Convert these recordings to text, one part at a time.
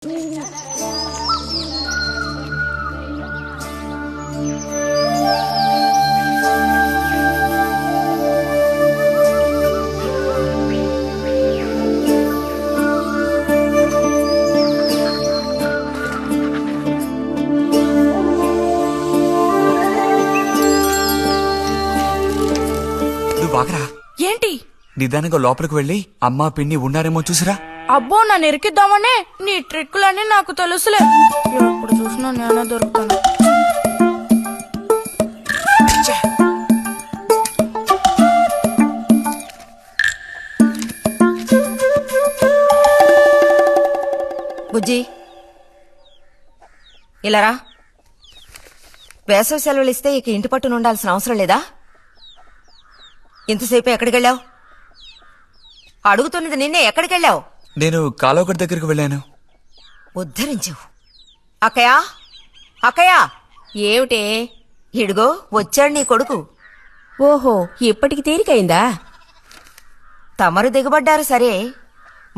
ఏంటి నిదానంగా లోపలికి వెళ్ళి అమ్మా పిన్ని ఉన్నారేమో చూసిరా. అబ్బో నన్ను ఎరికిద్దామనే నీ ట్రిక్కులన్నీ నాకు తెలుసులే. ఎప్పుడు చూసినా నేనే దొరుకుతాను. బుజ్జి ఇలారా. వేసవి సెలవులు ఇస్తే ఇక ఇంటి పట్టున ఉండాల్సిన అవసరం లేదా? ఇంతసేపు ఎక్కడికెళ్ళావు? అడుగుతున్నది నిన్నే. ఎక్కడికెళ్ళావు? నేను కాలువగడ్డ దగ్గరికి వెళ్ళాను. ఉద్ధరించావు. అక్కయ్యా అక్కయ్యా. ఏమిటే? ఇడుగో వచ్చాడు నీ కొడుకు. ఓహో, ఇప్పటికి తీరికైందా? తమరు దిగబడ్డారు సరే,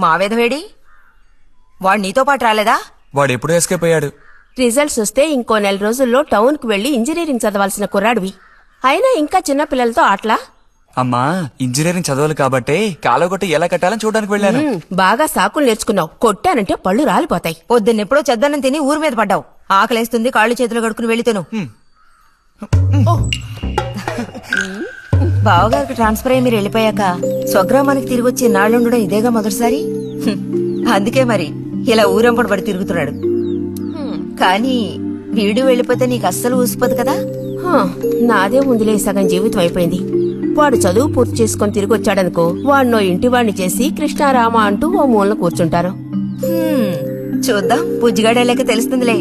మా విధవేడి వాడు నీతో పాటు రాలేదా? వాడు ఎప్పుడూ ఎస్కేప్ అయ్యాడు. రిజల్ట్స్ వస్తే ఇంకో 4 రోజుల్లో టౌన్ కు వెళ్లి ఇంజనీరింగ్ చదవాల్సిన కుర్రాడివి. అయినా ఇంకా చిన్న పిల్లలతో ఆటలా? అమ్మా, ఇంజనీరింగ్ చదవాలి కాబట్టే కాలువగట్ట ఎలా కట్టాలని చూడడానికి వెళ్ళాను. బాగా సాకులు నేర్చుకున్నావు. కొట్టానంటే పళ్ళు రాలిపోతాయి. పొద్దున్నెప్పుడో చెద్దన్నం తిని ఊరి మీద పడ్డావు. ఆకలేస్తుంది, కాళ్ళు చేతులు కడుక్కుని వెళితేను. బావగారికి ట్రాన్స్ఫర్ అయ్యి మీరు వెళ్ళిపోయాక స్వగ్రామానికి తిరిగి వచ్చి నాళ్ళుండడం ఇదేగా మొదటిసారి. అందుకే మరి ఇలా ఊరంపడి పడి తిరుగుతున్నాడు. కానీ వీడు వెళ్ళిపోతే నీకు అస్సలు ఊసిపోదు కదా. నాదే ముందులే, సగం జీవితం అయిపోయింది. వాడు చదువు పూర్తి చేసుకుని తిరిగి వచ్చాడనుకో, వాడినో ఇంటివాణ్ణి చేసి కృష్ణారామ అంటూ ఓ మూలన కూర్చుంటారు. చూద్దాం, బుజ్జిగాడేలేక తెలుస్తుందిలే.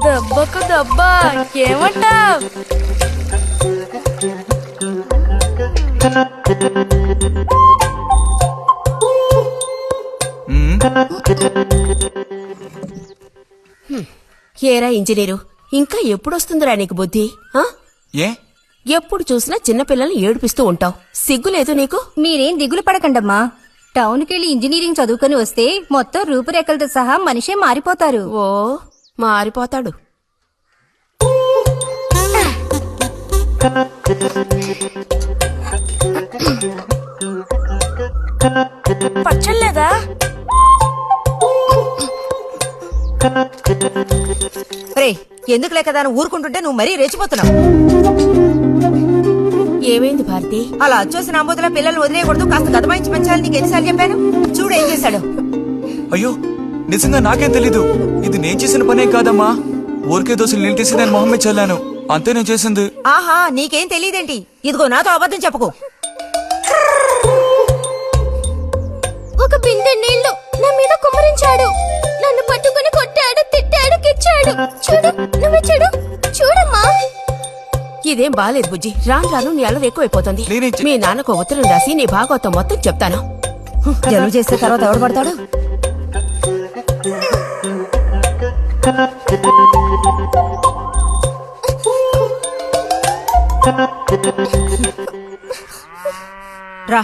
దెబ్బకు దెబ్బ ఏమంటావ్? ఏరా ఇంజనీరు, ఇంకా ఎప్పుడొస్తుందిరా నీకు బుద్ధి? ఏ ఎప్పుడు చూసినా చిన్నపిల్లల్ని ఏడిపిస్తూ ఉంటావు. సిగ్గులేదు నీకు? మీరేం దిగులు పడకండమ్మా. టౌన్కెళ్ళి ఇంజనీరింగ్ చదువుకొని వస్తే మొత్తం రూపురేఖలతో సహా మనిషే మారిపోతారు. ఓ, మారిపోతాడు. పచ్చలేదా? రే, ఎందుకు లేకదా ఊరుకుంటుంటే నువ్వు మరీ రెచ్చిపోతున్నావు. ఏమైంది భారతి? అలా వచ్చేసి నా బోధలో పిల్లల్ని వదిలేయకూడదు, కాస్త గదమాయించి పెంచాలని నీకు ఎన్నిసార్లు చెప్పాను? చూడు ఏం చేశాడు. అయ్యో, నిజంగా నాకేం తెలీదు. ఇది నేను చేసిన పనేం కాదమ్మా. ఊరికే దోశలు నీళ్ళు తీసి నేను మొహమ్మే చల్లాను, అంతే నేను చేసింది. ఆహా, నీకేం తెలియదేంటి? ఇదిగో నాతో అబద్ధం చెప్పకు. ఒక బిందె నీళ్లు నా మీద కుమ్మరించాడు. నన్ను పట్టుకుని కొట్టాడు, తిట్టాడు, కిచ్చాడు. చూడు, నువ్వు చూడు, చూడమ్మా. ఇదేం బాలేదు బుజ్జి. రాను రాను నీ అల్లరి ఎక్కువైపోతుంది. మీ నాన్నకు ఉత్తరం రాసి నీ భాగవతం మొత్తం చెప్తాను. జలుబు చేస్తే తర్వాత ఎవడు పడతాడు? రా.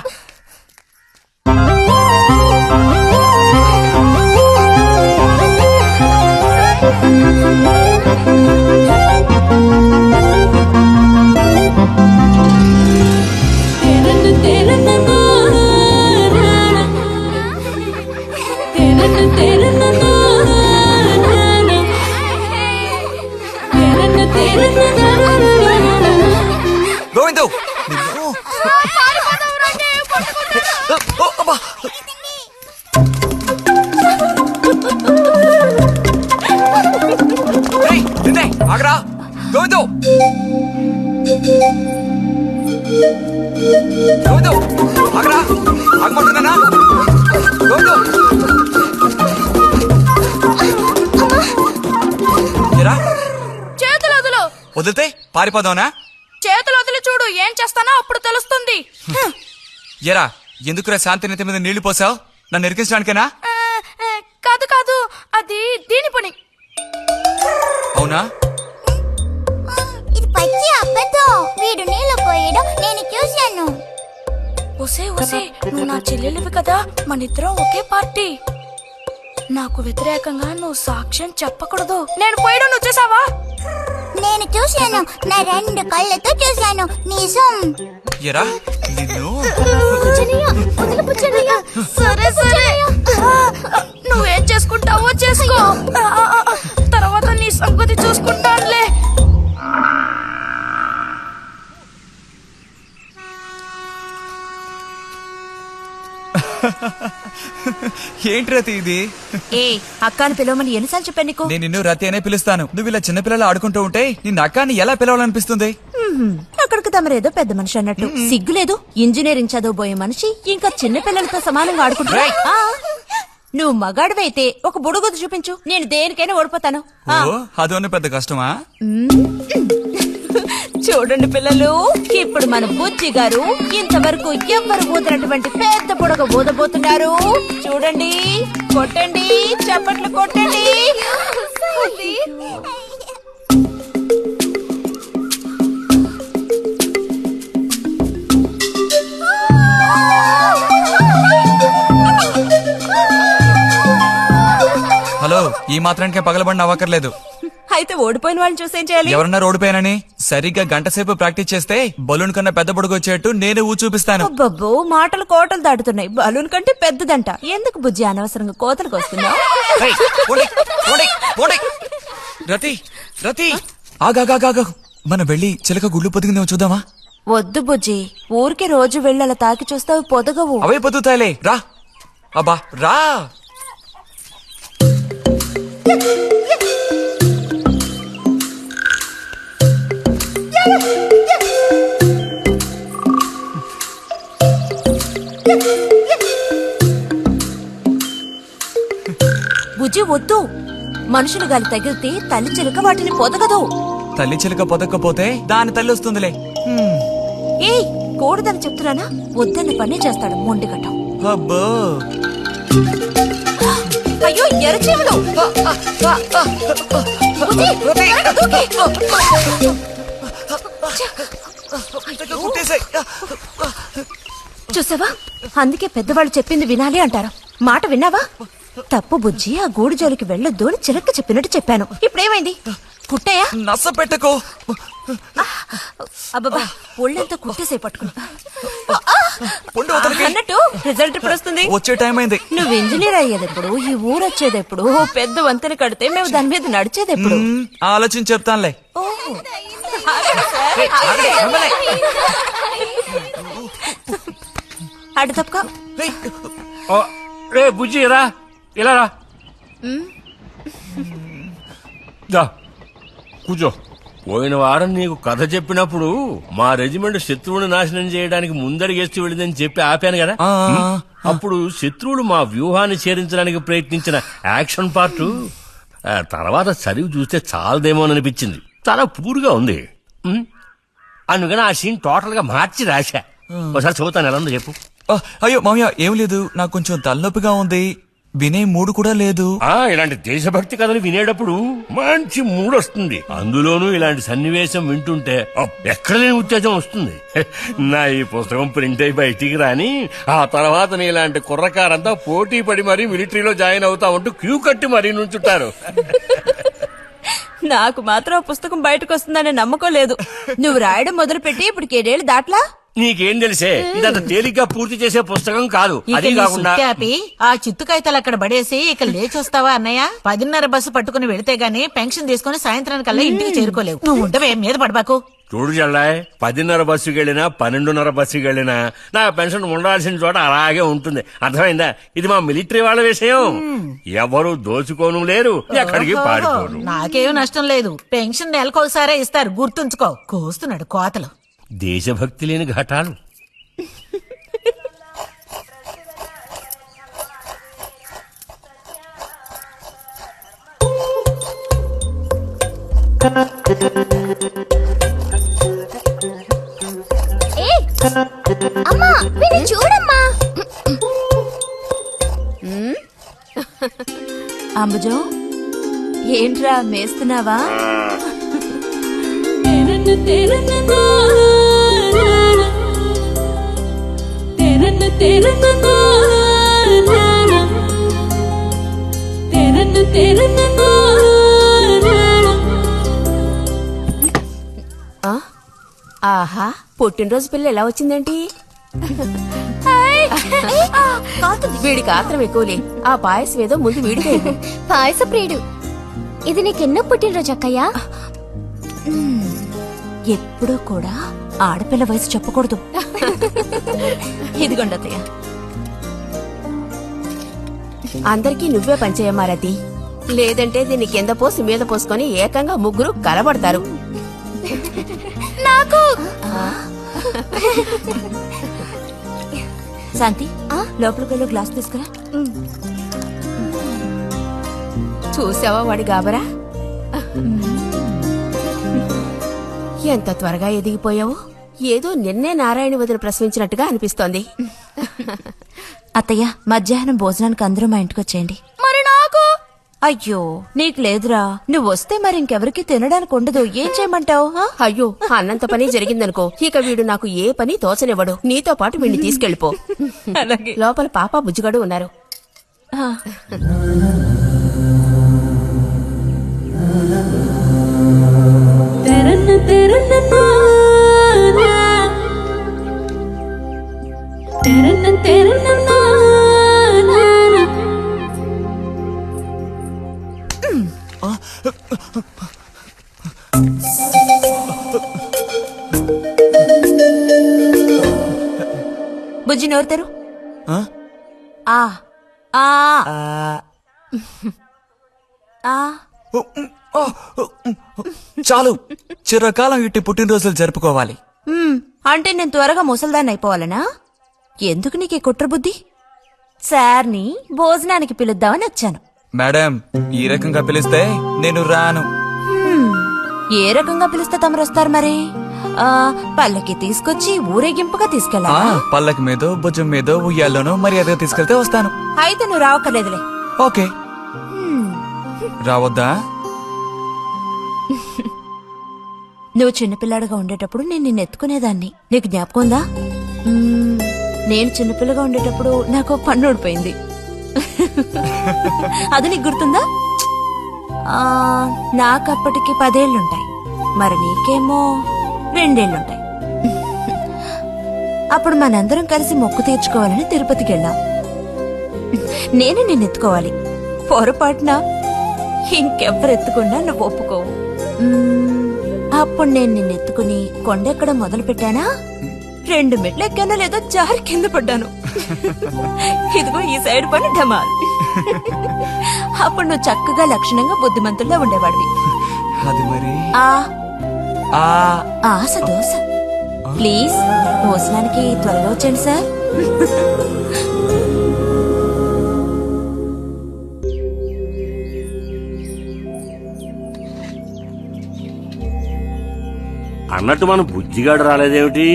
గోవిందు, ఆగరా గోవిందు. గోవిందు ఆగరా, ఆగమంటున్నానా? గోవిందు చేతులు వదులు. వదిలితే పారిపోదావునా? చేతులు వదిలి చూడు. చూడు ఏం చేస్తానో అప్పుడు తెలుస్తుంది. ఎరా ఎందుకురా శాంతి నెత్తి మీద నీళ్లు పోసావు? నన్ను ఎరికించడానికేనా? కాదు కాదు, అది దీని పని. అవునా? ఇది పచ్చి అబద్ధం. వీడు నీళ్ళు పోయడం నేను చూశాను. ఒసే ఒసే, నువ్వు నా చెల్లెలివి కదా, మనిద్దరం ఒకే పార్టీ. నాకు వ్యతిరేకంగా నువ్వు సాక్ష్యం చెప్పకూడదు. నేను పోయడం నువ్వు చూసావా? నేను చూశాను, నా 2 కళ్ళతో చూశాను. నిజం. ఎరా నిన్ను సరే సరే, నువ్వేం చేసుకుంటావో చేసుకో. తర్వాత నీ సంగతి చూసుకుంటానులే. ఏంటి రతి ఇది? ఏ అక్కాని పిలవమని ఎన్నిసార్లు చెప్పాను నీకు? నేను నిన్ను రతి అనే పిలుస్తాను. నువ్వు ఇలా చిన్నపిల్లలు ఆడుకుంటూ ఉంటే నిన్న అక్కాని ఎలా పిలవాలనిపిస్తుంది? అక్కడికి తమరేదో పెద్ద మనిషి అన్నట్టు. సిగ్గులేదు? ఇంజనీరింగ్ చదవబోయే మనిషి ఇంకా చిన్న పిల్లలతో సమానంగా ఆడుకుంటున్నా. నువ్వు మగాడివైతే ఒక బుడుగుద్దు చూపించు, నేను దేనికైనా ఓడిపోతాను. ఓ అదోనే పెద్ద కష్టమా? చూడండి పిల్లలు, ఇప్పుడు మన బుజ్జి గారు ఇంతవరకు ఎవ్వరు ఊదినటువంటి పెద్ద బుడగ ఊదబోతున్నారు. చూడండి, కొట్టండి, చప్పట్లు కొట్టండి. హలో, ఈ మాత్రానికే పగలబడిన అవ్వకర్లేదు. అయితే ఓడిపోయిన వాళ్ళని చూసేం చేయాలి? ఎవరన్నా ఓడిపోయానని సరిగ్గా గంట సేపు ప్రాక్టీస్ చేస్తే బలూన్ కన్నా పెద్ద పొడుగు వచ్చేట్టు నేనే ఊ చూపిస్తాను. అబ్బబ్బో, మాటలు కోటలు దాటుతున్నాయి. బలూన్ కంటే పెద్దదంట. ఎందుకు బుజ్జి అనవసరంగా కోతలకు వస్తున్నావు? ఏయ్, పోండి, పోండి, పోండి. రతి రతి ఆగాగాగా, మనం వెళ్ళి చిలక గుళ్ళు పొదిగిందేమో చూద్దామా? వద్దు బుజ్జి, ఊరికి రోజు వెళ్ళి అలా తాకి చూస్తావు, పొదగవు. అవే పొద్దుతాయిలే, రా. అబ్బా రా. బుజ్జి వద్దు, మనుషులు గాలి తగిలితే తల్లి చిలుక వాటిని పొదగదు. తల్లి చిలక పొదక్కపోతే దాని తల్లి వస్తుందిలే. ఏయ్, కూడదని చెప్తున్నానా? వద్దన్న పని చేస్తాడు మొండిగట్టం. అబ్బో, అయ్యో ఎర్రచీమలు! బుజ్జి, త్వరగా దూకి. కుట్టేసాయి. చూసావా, అందుకే పెద్దవాళ్ళు చెప్పింది వినాలి అంటారు. మాట విన్నావా? తప్పు బుజ్జి, ఆ గూడు జోలికి వెళ్ళొద్దు అని చిలక చెప్పినట్టు చెప్పాను. ఇప్పుడేమైంది? కుట్టాయా? నచ్చ పెట్టుకో. అబ్బబ్బా, ఒళ్ళంతా కుట్టేసే పట్టుకున్నా. పొండి అవతలకి. అన్నట్టు రిజల్ట్ ఇప్పుడు వస్తుంది. వచ్చే టైం అయింది. నువ్వు ఇంజనీర్ అయ్యేదెప్పుడు? ఈ ఊరు వచ్చేదెప్పుడు? ఓ పెద్ద వంతెన కడితే మేము దాని మీద నడిచేదెప్పుడు? ఆలోచించి చెప్తానులే. ఓహో. అటు తప్పుకో. రే బుజ్జి రా, ఇలా రా. దా, కూర్చో. పోయిన వారం నీకు కథ చెప్పినప్పుడు మా రెజిమెంట్ శత్రువుని నాశనం చేయడానికి ముందడిగేస్తూ వెళ్ళిందని చెప్పి ఆపాను కదా. అప్పుడు శత్రువులు మా వ్యూహాన్ని చేరించడానికి ప్రయత్నించిన యాక్షన్ పార్ట్ తర్వాత చదివి చూస్తే చాలదేమో అనిపించింది. చాలా పూర్గా ఉంది. అందుకని ఆ సీన్ టోటల్ గా మార్చి రాశా. ఒకసారి చదువుతాను, ఎలా ఉందో చెప్పు. అయ్యో మామయ్య, ఏం లేదు, నాకు కొంచెం తలనొప్పిగా ఉంది. వినే మూడు కూడా లేదు. ఇలాంటి దేశభక్తి కథలు వినేటప్పుడు మంచి మూడ్ వస్తుంది. అందులోనూ ఇలాంటి సన్నివేశం వింటుంటే ఎక్కడ లేని ఉత్తేజం వస్తుంది. నా ఈ పుస్తకం ప్రింట్ అయి బయటికి రాని ఆ తర్వాత నీ ఇలాంటి కుర్రకారంతా పోటీ పడి మరీ మిలిటరీలో జాయిన్ అవుతా ఉంటూ క్యూ కట్టి మరీ నుంచుంటారు. నాకు మాత్రం ఆ పుస్తకం బయటకు వస్తుందనే నమ్మకం లేదు. నువ్వు రాయడం మొదలుపెట్టి ఇప్పుడు 7 దాట్లా. నీకేం తెలిసే, ఇదంత తేలిగ్గా పూర్తి చేసే పుస్తకం కాదు. అది కాకుండా ఆ చిత్తు కాగితాలు అక్కడ పడేసి ఇక లేచొస్తావా అన్నయ్య? 10:30 బస్సు పట్టుకుని వెళితే గానీ పెన్షన్ తీసుకుని సాయంత్రానికల్లా ఇంటికి చేరుకోలేవు. నువ్వు ఉండవే, మీద పడబాకు. చూడు జల్లాయ్, 10:30 బస్సుకి వెళ్ళినా 12:30 బస్సుకి వెళ్ళినా నా పెన్షన్ ఉండాల్సిన చోట అలాగే ఉంటుంది. అర్థమైందా? ఇది మా మిలిటరీ వాళ్ళ విషయం. ఎవరు దోచుకోను లేరు, ఎక్కడికి పారిపోరు. నాకేం నష్టం లేదు. పెన్షన్ నెలకోసారే ఇస్తారు, గుర్తుంచుకో. కోస్తున్నాడు కోతలు. దేశభక్తి లేని ఘటాలు. అమ్మా వీడిని చూడమ్మా. అంబుజం ఏంట్రా మేస్తున్నావా? ఆ? ఆహా, పుట్టినరోజు పిల్ల ఎలా వచ్చిందేంటి? వీడికి ఆత్రం ఎక్కువలే. ఆ పాయసం ఏదో ముందు వీడికి. పాయస ప్రియుడు. ఇది నీకెన్నో పుట్టినరోజు అక్కయ్యా? ఎప్పుడూ కూడా ఆడపిల్ల వయసు చెప్పకూడదు. ఇదిగోండి అత్తయ్య. అందరికీ నువ్వే పంచేయమారతి, లేదంటే దీన్ని కింద పోసి మీద పోసుకొని ఏకంగా ముగ్గురు కలబడతారు. నాకు శాంతి, లోపలికి గ్లాస్ తీసుకురా. చూసావా వాడి గాబరా? ఎంత త్వరగా ఎదిగిపోయావు. ఏదో నిన్నే నారాయణ వదిన ప్రసవించినట్టుగా అనిపిస్తోంది. అత్తయ్య, మధ్యాహ్నం భోజనానికి అందరూ మా ఇంటికి వచ్చేయండి. మరి నాకు? అయ్యో, నీకు లేదురా. నువ్వు వస్తే మరి ఇంకెవరికి తినడానికి ఉండదు. ఏం చేయమంటావు? అయ్యో, అన్నంత పని జరిగిందనుకో, ఇక వీడు నాకు ఏ పని తోచనివ్వడు. నీతో పాటు వీడిని తీసుకెళ్లిపో. లోపల పాప బుజ్జిగాడు ఉన్నారు. బుజ్జి నోరు తెరు. ఆ? ఆ ఆ ఆ చాలు, చిరకాలం ఇట్టి పుట్టినరోజులు జరుపుకోవాలి. అంటే నేను త్వరగా ముసల్దాన్ని అయిపోవాలనా? ఎందుకు నీకే కుట్ర బుద్ధి? సార్ని భోజనానికి పిలుద్దామని వచ్చాను. మేడం, ఈ రకంగా పిలిస్తే నేను రాను. ఏ రకంగా పిలిస్తే తమరు వస్తారు మరి? పల్లకి తీసుకొచ్చి ఊరేగింపుగా తీసుకెళ్ళా? పల్లకి మీదో భుజం మీదో ఉయ్యాల్లోనో మర్యాదగా తీసుకెళ్తే వస్తాను. అయితే నువ్వు రావక్కర్లేదులే. ఓకే, రావద్దా? నువ్వు చిన్నపిల్లాడిగా ఉండేటప్పుడు నేను నిన్ను ఎత్తుకునేదాన్ని. నీకు జ్ఞాపకం ఉందా? నేను చిన్నపిల్లగా ఉండేటప్పుడు నాకు పన్ను ఊడిపోయింది. అది నీకు గుర్తుందా? నాకప్పటికి 10 ఏళ్లుంటాయి. మరి నీకేమో 2 ఏళ్లుంటాయి. అప్పుడు మనందరం కలిసి మొక్కు తీర్చుకోవాలని తిరుపతికి వెళ్ళాం. నేను నిన్ను ఎత్తుకోవాలి. పొరపాటున ఇంకెవ్వరు ఎత్తుకున్నా నువ్వు ఒప్పుకోవు. అప్పుడు నేను నిన్ను ఎత్తుకుని కొండెక్కడం మొదలు పెట్టానా, 2 మెట్లు ఎక్కానో లేదో జారి కింద పడ్డాను. ఇదిగో ఈ సైడ్ పని ఢమాల్. అప్పుడు నువ్వు చక్కగా లక్షణంగా బుద్ధిమంతుల్లో ఉండేవాడివి. అది మరి ఆశ దోశ. ప్లీజ్ భోజనానికి త్వరగా వచ్చండి సార్. అన్నట్టు మన బుజ్జిగాడు రాలేదేమిటి?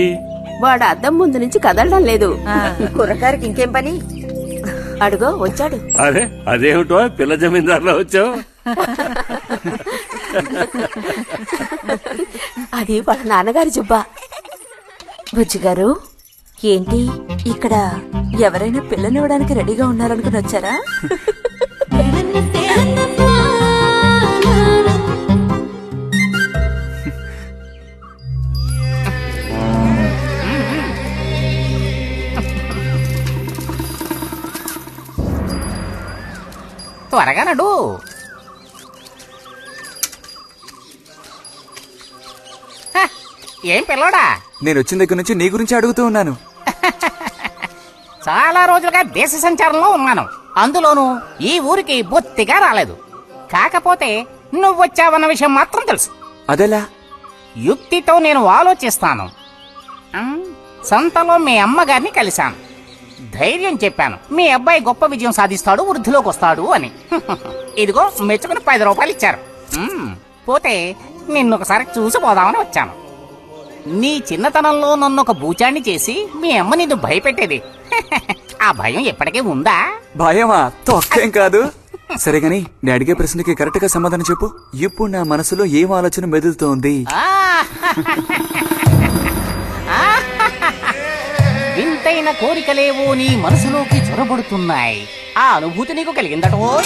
వాడు అద్దం ముందు నుంచి కదలడం లేదు. కుర్రకారికి ఇంకేం పని? అడుగో వచ్చాడు. అరే, అదేమిటో పిల్ల జమీందారులో వచ్చావు? అది వాళ్ళ నాన్నగారి జుబ్బా. బుజ్జిగారు, ఏంటి ఇక్కడ ఎవరైనా పిల్లనివ్వడానికి రెడీగా ఉన్నారనుకుని వచ్చారా? త్వరగా నడు. ఏం పిల్లోడా, నేను వచ్చిన దగ్గర నుంచి నీ గురించి అడుగుతూ ఉన్నాను. చాలా రోజులుగా దేశ సంచారంలో ఉన్నాను. అందులోనూ ఈ ఊరికి బొత్తిగా రాలేదు. కాకపోతే నువ్వు వచ్చావన్న విషయం మాత్రం తెలుసు. అదెలా? యుక్తితో నేను ఆలోచిస్తాను. సంతలో మీ అమ్మగారిని కలిశాను. ధైర్యం చెప్పాను, మీ అబ్బాయి గొప్ప విజయం సాధిస్తాడు, వృద్ధిలోకి వస్తాడు అని. ఇదిగో మెచ్చుకుని 10 రూపాయలు ఇచ్చారు. పోతే నిన్నొకసారి చూసి పోదామని వచ్చాను. నీ చిన్నతనంలో నన్ను ఒక బూచాన్ని చేసి మీ అమ్మ నిన్ను భయపెట్టేది. ఆ భయం ఎప్పటికీ ఉందా? భయమా? తొక్కేం కాదు. సరే గాని నేను అడిగే ప్రశ్నకి కరెక్ట్ గా సమాధానం చెప్పు. ఇప్పుడు నా మనసులో ఏం ఆలోచన మెదులుతోంది? ఆ, వింతైన కోరికలేవో నీ మనసులోకి చొరబడుతున్నాయి. ఆ అనుభూతి నీకు కలిగిందటో?